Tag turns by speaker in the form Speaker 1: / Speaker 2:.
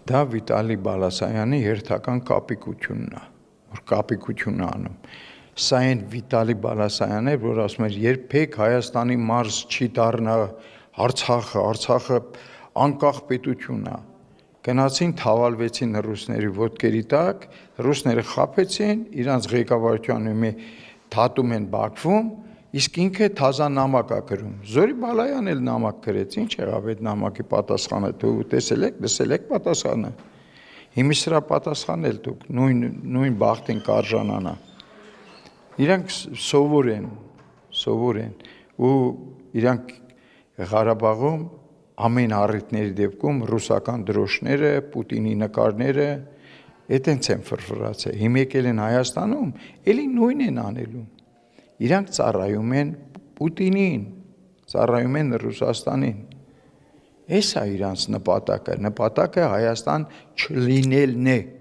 Speaker 1: Դա Վիտալի Բալասանյանի հերթական կապիկությունն է, որ կապիկություն է անում։ Սա այն Վիտալի Բալասանյանն է, որ ասում էր, երբեք Հայաստանի մարզ չի դառնա Արցախը անկախ պետություն է։ Գնացին թավալվեցին ռուսների ոտքերի տակ, ռուսները խաբեցին, իրանց ղեկավարությանը մի թաթում են Բաքվում, իսկ ինքը թազա նամակ է գրում։ Զորի Բալայանն էլ նամակ գրեց, ինչ եղավ այդ նամակի պատասխանը, դու տեսել եք, լսել եք պատասխանը։ Հիմա սրա պատասխանել դուք, նույն բախտին կարժանանա։ Իրանք սովոր են, ու իրանք Ղարաբաղում ամեն առիթների դեպքում ռուսական դրոշները, Պուտինի նկարները, այդտենց են ֆրֆրացել։ Հիմա եկել են Հայաստանում, էլի նույնն են անելու։ Իրանք ծառայում են Պուտինին, ծառայում են Ռուսաստանին։ Էս է իրանց նպատակը Հայաստան չլինելն է։